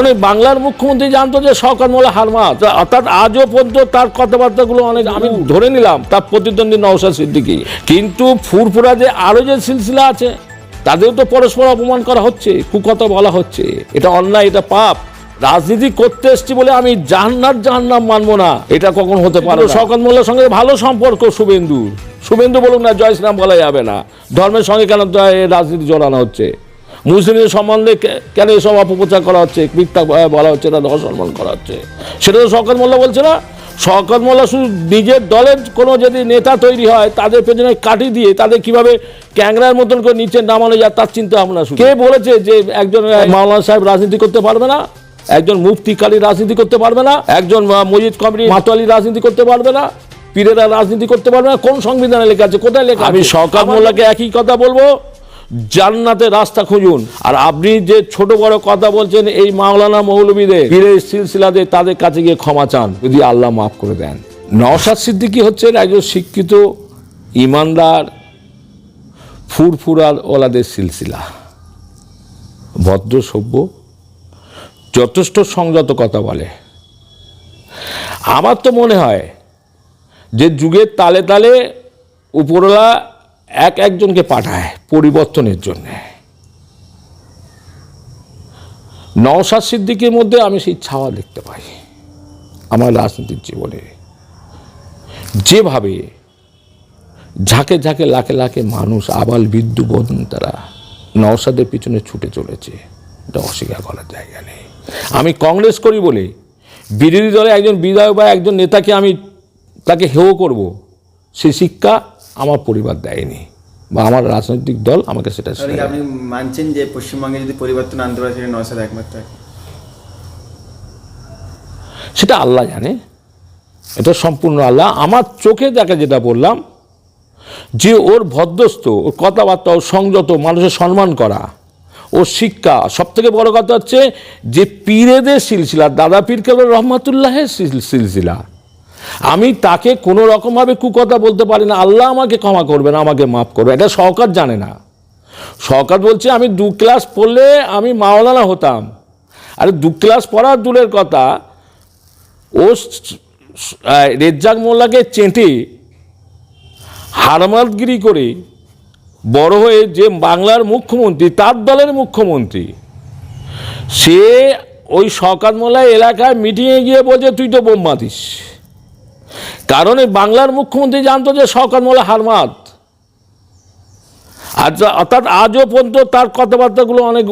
মানে বাংলার মুখ্যমন্ত্রী জানতো যে শওকত মোল্লা হারমাত, অর্থাৎ আজও পর্যন্ত তার কথাবার্তাগুলো অনেক আমি ধরে নিলাম তার প্রতিদ্বন্দ্বী নওশাদ সিদ্দিকী, কিন্তু ফুরফুরা যে আরো যে সিলসিলা আছে তাদেরও তো পরস্পর অপমান করা হচ্ছে, কুকথা বলা হচ্ছে, এটা অন্যায়, এটা পাপ। রাজনীতি করতে এসছি বলে আমি জাহান্নাম মানবো না, এটা কখন হতে পারে? শওকত মোল্লার সঙ্গে ভালো সম্পর্ক শুভেন্দু বলুক না, জয় শ্রীরাম বলা যাবে না। ধর্মের সঙ্গে কেন রাজনীতি জড়ানো হচ্ছে? মুসলিমদের সম্বন্ধে কেন এসব অপপ্রচার করা হচ্ছে, মিথ্যা বলা হচ্ছে, তাদের অসম্মান করা হচ্ছে? সেটা তো শওকত মোল্লা বলছে না। শওকত মোল্লা শুধু নিজের দলের কোনো যদি নেতা তৈরি হয় তাদের পেছনে কাটি দিয়ে তাদের কিভাবে ক্যাংরার মতন করে নিচে নামানো যায় তার চিন্তা ভাবনা। কে বলেছে যে একজন মাওলানা সাহেব রাজনীতি করতে পারবে না, একজন মুফতি কালী রাজনীতি করতে পারবে না, একজন মসজিদ কমিটি মাতোয়ালি রাজনীতি করতে পারবে না, পীরেরা রাজনীতি করতে পারবে না? কোন সংবিধানে লেখা আছে, কোথায় লেখা? আমি শওকত মোল্লাকে একই কথা বলবো, জান্নাতের রাস্তা খুঁজুন। আর আপনি যে ছোট বড় কথা বলছেন এই মাওলানা মৌলবীদের পীরের সিলসিলাদের, তাদের কাছে গিয়ে ক্ষমা চান, যদি আল্লাহ মাফ করে দেন। নওশাদ সিদ্দিকী হচ্ছেন একজন শিক্ষিত ইমানদার ফুরফুরার ওলাদের সিলসিলা, ভদ্র সভ্য, যথেষ্ট সংযত কথা বলে। আমার তো মনে হয় যে যুগের তালে তালে উপরওয়ালা একজনকে পাঠায় পরিবর্তনের জন্য। নওশাদ সিদ্দিকীর মধ্যে আমি সেই ছাওয়া দেখতে পাই আমার রাজনৈতিক জীবনে। যেভাবে ঝাঁকে ঝাঁকে লাখে লাখে মানুষ আবাল বৃদ্ধ বোন তারা নওশাদের পিছনে ছুটে চলেছে, এটা অস্বীকার করার জায়গা নেই। আমি কংগ্রেস করি বলে বিরোধী দলে একজন বিধায়ক বা একজন নেতাকে আমি তাকে হেয় করব, সেই শিক্ষা আমার পরিবার দেয়নি বা আমার রাজনৈতিক দল আমাকে সেটা। আপনি মানছেন যে পশ্চিমবঙ্গে যদি পরিবর্তন আনতে পারে সেটা নওশাদ একমাত্র? সেটা আল্লাহ জানে, এটা সম্পূর্ণ আল্লাহ। আমার চোখে দেখা যেটা বললাম যে ওর ভদ্রস্থ, ওর কথাবার্তা, ওর সংযত, মানুষের সম্মান করা, ওর শিক্ষা, সব থেকে বড় কথা হচ্ছে যে পীরেদের সিলসিলা, দাদা পীর কেবল রহমাতুল্লাহের সিলসিলা, আমি তাকে কোনো রকমভাবে কুকথা বলতে পারি না। আল্লাহ আমাকে ক্ষমা করবেন, আমাকে মাফ করবে, এটা শওকত জানে না। শওকত বলছে আমি 2 ক্লাস পড়লে আমি মাওলানা হতাম। আরে 2 ক্লাস পড়ার দূরের কথা, ও রেজ্জাক মোল্লাকে চেটে হারমাতগিরি করে বড় হয়ে যে বাংলার মুখ্যমন্ত্রী, তার দলের মুখ্যমন্ত্রী, সে ওই শওকত মোল্লা এলাকায় মিটিংয়ে গিয়ে বলছে তুই তো বোম মাতিস। কারণ এই বাংলার মুখ্যমন্ত্রী জানতো যে শওকত মোল্লা হারমাত, অর্থাৎ আজও পর্যন্ত তার কথাবার্তাগুলো অনেক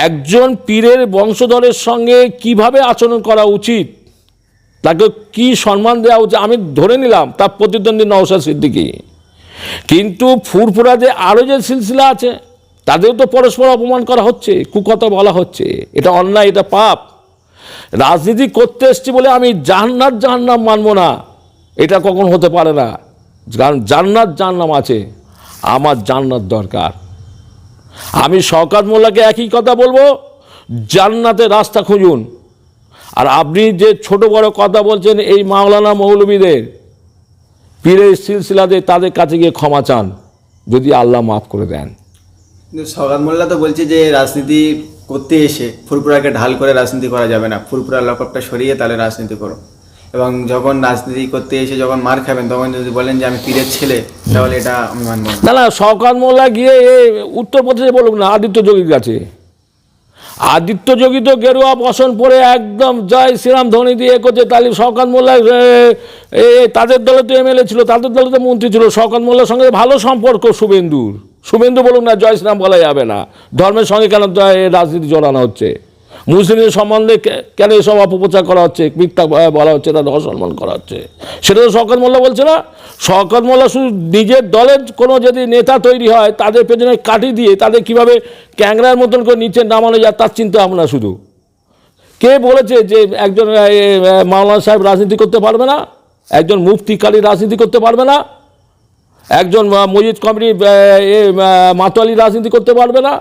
একজন পীরের বংশধরের সঙ্গে কিভাবে আচরণ করা উচিত, তাকে কি সম্মান দেওয়া উচিত, আমি ধরে নিলাম তার প্রতিদ্বন্দ্বী নওশাদ সিদ্দিকী, কিন্তু ফুরফুরা যে আরো যে সিলসিলা আছে তাদেরও তো পরস্পর অপমান করা হচ্ছে, কুকথা বলা হচ্ছে, এটা অন্যায়, এটা পাপ। রাজনীতি করতে এসছি বলে আমি জাহান্নাম মানবো না, এটা কখন হতে পারে না। কারণ জাহান্নাম আছে, আমার জান্নাত দরকার। আমি শওকত মোল্লাকে একই কথা বলবো, জান্নাতের রাস্তা খুঁজুন। আর আপনি যে ছোট বড় কথা বলছেন এই মাওলানা মৌলবীদের পীরের সিলসিলাদের, তাদের কাছে গিয়ে ক্ষমা চান, যদি আল্লাহ মাফ করে দেন। শওকত মোল্লা তো বলছে যে রাজনীতি করতে এসে ফুরফুরাকে ঢাল করে রাজনীতি করা যাবে না, ফুরফুরার লকআপটা সরিয়ে তাহলে রাজনীতি করো। এবং যখন রাজনীতি করতে এসে যখন মার খাবেন তখন যদি বলেন যে আমি পীরের ছেলে, তাহলে এটা আমি মানব না। না, শওকত মোল্লা গিয়ে উত্তরপ্রদেশে বলুক না আদিত্য যোগীর কাছে। আদিত্য যোগী তো গেরুয়া বসন পরে একদম জয় শ্রীরাম ধ্বনি দিয়ে করছে, তাহলে শওকত মোল্লা তাদের দলে তো এমএলএ ছিল, তাদের দলে তো মন্ত্রী ছিল। শওকত মোল্লার সঙ্গে ভালো সম্পর্ক শুভেন্দু বলুক না, জয় শ্রীরাম বলা যাবে না। ধর্মের সঙ্গে কেন রাজনীতি জড়ানো হচ্ছে? মুসলিমদের সম্বন্ধে কেন এসব অপপ্রচার করা হচ্ছে, মিথ্যা বলা হচ্ছে, তাদের অসম্মান করা হচ্ছে? সেটা তো শওকত মোল্লা বলছে না। শওকত মোল্লা শুধু নিজের দলের কোনো যদি নেতা তৈরি হয় তাদের পেছনে কাটি দিয়ে তাদের কিভাবে ক্যাংরার মতন করে নিচে নামানো যায় তার চিন্তা ভাবনা শুধু। কে বলেছে যে একজন মাওলানা সাহেব রাজনীতি করতে পারবে না, একজন মুফতি কালী রাজনীতি করতে পারবে না, একজন মসজিদ কমিটি মাতোয়ালি রাজনীতি করতে পারবে না,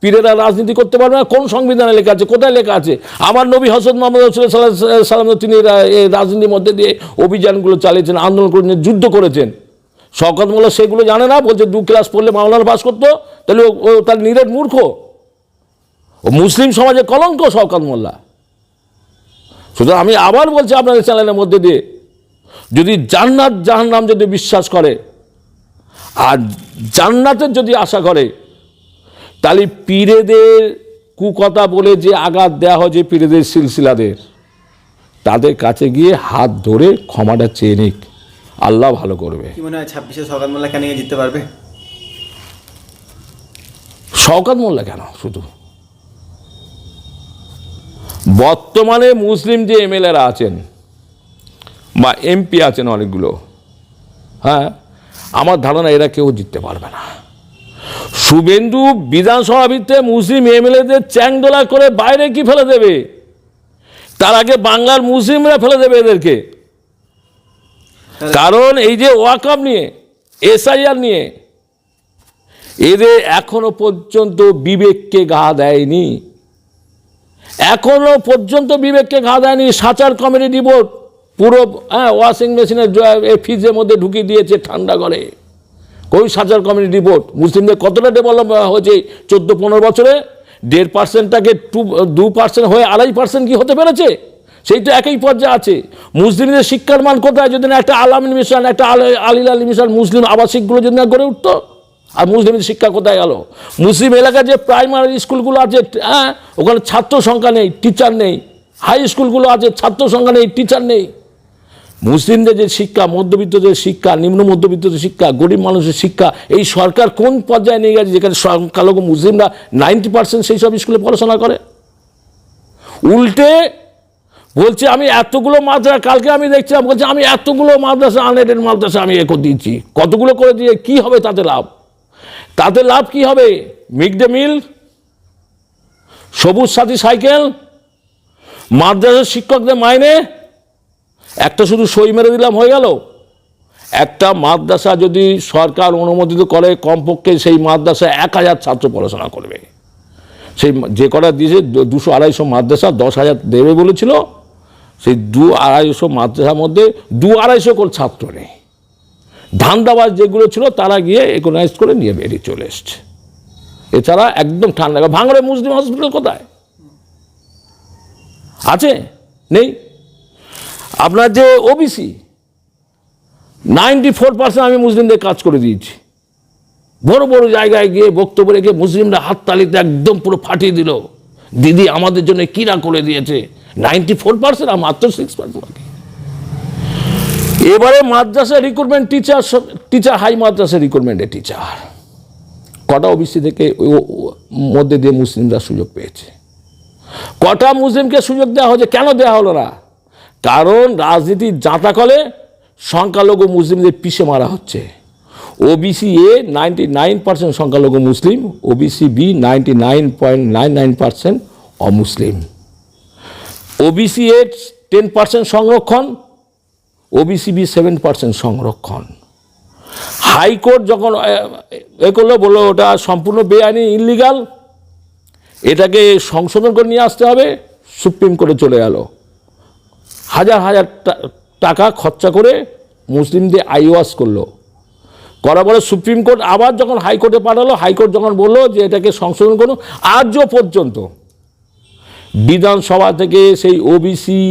পীরেরা রাজনীতি করতে পারবে না? কোন সংবিধানে লেখা আছে, কোথায় লেখা আছে? আমার নবী হযরত মুহাম্মদ রাসূলুল্লাহ সাল্লাল্লাহু আলাইহি ওয়াসাল্লাম তিনি রাজনীতির মধ্যে দিয়ে অভিযানগুলো চালিয়েছেন, আন্দোলন করেছেন, যুদ্ধ করেছেন। শওকত মোল্লা সেগুলো জানে না, বলছে 2 ক্লাস পড়লে মাওলানা পাস করতো, তাহলে ও তার নিরেট মূর্খ। ও ও মুসলিম সমাজে কলঙ্ক শওকত মোল্লা। সুতরাং আমি আবার বলছি আপনাদের চ্যানেলের মধ্যে দিয়ে, যদি জান্নাত জাহান্নাম যদি বিশ্বাস করে আর জান্নাতের যদি আশা করে, তাহলে পীরেদের কুকথা বলে যে আঘাত দেওয়া হয় যে পীরেদের সিলসিলাদের, তাদের কাছে গিয়ে হাত ধরে ক্ষমাটা চেয়ে নিক, আল্লাহ ভালো করবে। কি মনে হয় 26-এ শওকত মোল্লা কেন জিততে পারবে? শওকত মোল্লা কেন, শুধু বর্তমানে মুসলিম যে এমএলএরা আছেন বা এমপি আছেন অনেকগুলো, হ্যাঁ, আমার ধারণা এরা কেউ জিততে পারবে না। শুভেন্দু বিধানসভা ভিত্তিতে মুসলিম এমএলএদের চ্যাংদোলা করে বাইরে কি ফেলে দেবে, তার আগে বাংলার মুসলিমরা ফেলে দেবে এদেরকে। কারণ এই যে ওয়াকফ নিয়ে, এসআইআর নিয়ে, এদের এখনো পর্যন্ত বিবেককে ঘা দেয়নি, এখনো পর্যন্ত বিবেককে ঘা দেয়নি। সাচার কমিটি রিপোর্ট পুরো ওয়াশিং মেশিনের ফ্রিজের মধ্যে ঢুকিয়ে দিয়েছে ঠান্ডা করে। কই সাচার কমিটি রিপোর্ট? মুসলিমদের কতটা ডেভেলপ হয়েছে 14-15 বছরে? 1.5%টাকে 2% হয়ে 2.5% কি হতে পেরেছে? সেই তো একই পর্যায়ে আছে। মুসলিমদের শিক্ষার মান কোথায়? যদি না একটা আলামিন মিশন, একটা আলিল মিশন, মুসলিম আবাসিকগুলো যদি না গড়ে উঠতো, আর মুসলিমদের শিক্ষা কোথায় গেল? মুসলিম এলাকায় যে প্রাইমারি স্কুলগুলো আছে, হ্যাঁ, ওখানে ছাত্র সংখ্যা নেই, টিচার নেই। হাই স্কুলগুলো আছে, ছাত্র সংখ্যা নেই, টিচার নেই। মুসলিমদের যে শিক্ষা, মধ্যবিত্তদের শিক্ষা, নিম্ন মধ্যবিত্তদের শিক্ষা, গরিব মানুষের শিক্ষা, এই সরকার কোন পর্যায়ে নিয়ে গেছে যেখানে সংখ্যালঘু মুসলিমরা 90% সেই সব স্কুলে পড়াশোনা করে? উল্টে বলছে আমি এতগুলো মাদ্রাসা, কালকে আমি দেখছিলাম, বলছে আমি এতগুলো মাদ্রাসা, আনএডেড মাদ্রাসা আমি করে দিয়েছি। কতগুলো করে দিয়ে কী হবে তাতে লাভ? তাতে লাভ কি হবে? মিড ডে মিল, সবুজ সাথী সাইকেল, মাদ্রাসার শিক্ষকদের মাইনে, একটা শুধু সই মেরে দিলাম হয়ে গেল। একটা মাদ্রাসা যদি সরকার অনুমোদিত করে, কমপক্ষে সেই মাদ্রাসা 1000 ছাত্র পড়াশোনা করবে। সেই যে কটা দিয়েছে 200-250 মাদ্রাসা 10,000 দেবে বলেছিল, সেই 200-250 মাদ্রাসার মধ্যে 200-250 করে ছাত্র নেই। ধান্দাবাজ যেগুলো ছিল তারা গিয়ে একনাইজ করে নিয়ে বেরিয়ে চলে এসছে। এছাড়া একদম ঠান্ডা। ভাঙড়ে মুসলিম হসপিটাল কোথায় আছে? নেই। আপনার যে ওবিসি 94% আমি মুসলিমদের কাজ করে দিয়েছি। বড় বড় জায়গায় গিয়ে বক্তব্য রেখে মুসলিমরা হাততালিতে একদম পুরো ফাটিয়ে দিল, দিদি আমাদের জন্য কিরা করে দিয়েছে। 94%, আর মাত্র 6% বাকি। এবারে মাদ্রাসা রিক্রুটমেন্ট, টিচার হাই মাদ্রাসা রিক্রুটমেন্টে টিচার কটা ওবিসি থেকে মধ্যে দিয়ে মুসলিমরা সুযোগ পেয়েছে? কটা মুসলিমকে সুযোগ দেওয়া হয়েছে? কেন দেওয়া হলো না? কারণ রাজনীতির জাঁতাকলে সংখ্যালঘু মুসলিমদের পিষে মারা হচ্ছে। ওবিসি এ 99% সংখ্যালঘু মুসলিম, ওবিসি বি 99.99% অমুসলিম। ওবিসি এ 10% সংরক্ষণ, ওবিসি বি 7% সংরক্ষণ। হাইকোর্ট যখন এ করলো, বললো ওটা সম্পূর্ণ বেআইনি, ইনলিগাল, এটাকে সংশোধন করে নিয়ে আসতে হবে। সুপ্রিম কোর্টে চলে গেল, হাজার হাজার টাকা খরচা করে মুসলিমদের আইওয়াস করলো। করার পরে সুপ্রিম কোর্ট আবার যখন হাইকোর্টে পাঠালো, হাইকোর্ট যখন বললো যে এটাকে সংশোধন করুন, আজও পর্যন্ত বিধানসভা থেকে সেই ওবিসি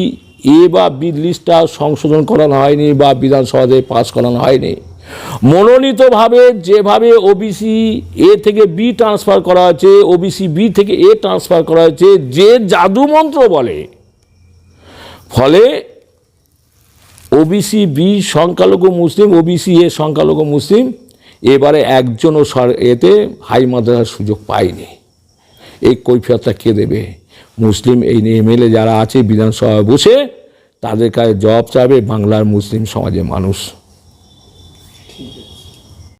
এ বা বি লিস্টটা সংশোধন করানো হয়নি বা বিধানসভাতে পাস করানো হয়নি। মনোনীতভাবে যেভাবে ওবিসি এ থেকে বি ট্রান্সফার করা হয়েছে, ওবিসি বি থেকে এ ট্রান্সফার করা হয়েছে, যে জাদু মন্ত্র বলে, ফলে ওবিসি বি সংখ্যালঘু মুসলিম, ওবিসি এ সংখ্যালঘু মুসলিম, এবারে একজনও এতে হাই মাদ্রাসার সুযোগ পায়নি। এই কৈফিয়তটা কে দেবে? মুসলিম এই এমএলএ যারা আছে বিধানসভায় বসে, তাদের কাছে জবাব চাইবে বাংলার মুসলিম সমাজের মানুষ।